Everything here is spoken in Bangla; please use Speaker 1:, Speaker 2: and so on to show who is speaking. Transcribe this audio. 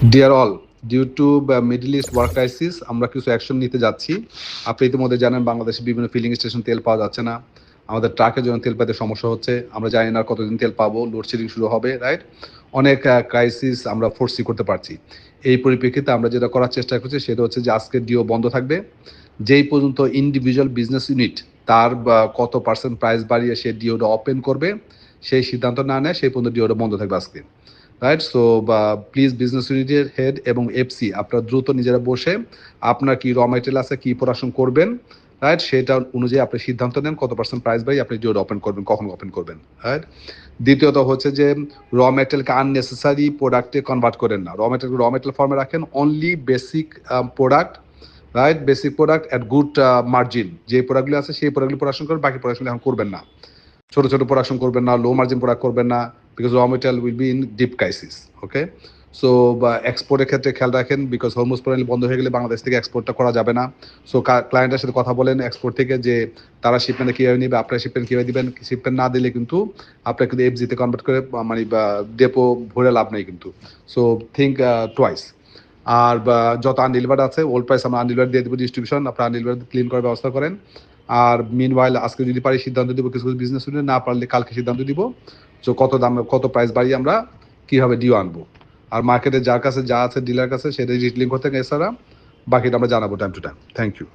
Speaker 1: Deer all, due to Middle East war crisis আমরা কিছু অ্যাকশন নিতে যাচ্ছি। আপনি ইতিমধ্যে জানেন বাংলাদেশে বিভিন্ন ফিলিং স্টেশন তেল পাওয়া যাচ্ছে না, আমাদের ট্রাকের জন্য তেল পেতে সমস্যা হচ্ছে, আমরা জানি না কতদিন তেল পাবো, লোডশেডিং শুরু হবে, রাইট? অনেক ক্রাইসিস আমরা ফোরসি করতে পারছি। এই পরিপ্রেক্ষিতে আমরা যেটা করার চেষ্টা করছি সেটা হচ্ছে যে আজকে ডিও বন্ধ থাকবে। যেই পর্যন্ত ইন্ডিভিজুয়াল বিজনেস ইউনিট তার কত পার্সেন্ট প্রাইস বাড়িয়ে সে ডিওটা ওপেন করবে সেই সিদ্ধান্ত না নেয় সেই পর্যন্ত ডিওটা বন্ধ থাকবে আজকে, রাইট? সো প্লিজ বিজনেস ইউনিটের হেড এবং এফসি আপনারা দ্রুত নিজেরা বসে আপনার কি র মেটেরিয়াল আছে, কি প্রোডাকশন করবেন, রাইট, সেটা অনুযায়ী আপনি সিদ্ধান্ত নেন কত পার্সেন্ট প্রাইস বাই আপনি ডিওটা ওপেন করবেন, কখন ওপেন করবেন, রাইট? দ্বিতীয়ত হচ্ছে যে র মেটেরিয়ালকে আননেসেসারি প্রোডাক্টে কনভার্ট করেন না, র মেটেরিয়াল ফর্মে রাখেন, only basic product, right? Basic product at good margin, যে প্রোডাক্টগুলো আছে সেই প্রোডাক্টগুলো প্রোডাকশন করবেন, বাকি প্রোডাকশন এখন করবেন না। ছোট ছোট প্রোডাকশন করবেন না, লো মার্জিন প্রোডাক্ট করবেন না, বিকজ র material will be in deep crisis. Okay, so এক্সপোর্টের ক্ষেত্রে খেয়াল রাখেন, বিকজ হরমুজ প্রণালী বন্ধ হয়ে গেলে বাংলাদেশ থেকে এক্সপোর্টটা করা যাবে না। সো ক্লায়েন্টের সাথে কথা বলেন এক্সপোর্ট থেকে যে তারা শিপমেন্টে কীভাবে নেবে, আপনারা শিপমেন্ট কীভাবে দিবেন, শিপমেন্ট না দিলে কিন্তু আপনার কিন্তু এফজিতে কনভার্ট করে মানে ডেপো ভরে লাভ নেই কিন্তু। So think twice. আর যত আনডেলিভার্ড আছে ওল্ড প্রাইস আমরা আনডেলিভার্ড দিয়ে দেবো, ডিস্ট্রিবিউশন আপনারা আনডেলিভার্ড ক্লিন করার ব্যবস্থা করেন। আর মিনওয়াইল আজকে যদি পারি সিদ্ধান্ত দিব, কিছু কিছু বিজনেস ইউনিট, না পারলে কালকে সিদ্ধান্ত দিব তো কত দাম কত প্রাইস বাড়িয়ে আমরা কীভাবে ডিও আনবো। আর মার্কেটে যার কাছে যা আছে ডিলার কাছে সেটা রিটেলিং করতে গেছে, বাকিটা আমরা জানাবো time to time. Thank you.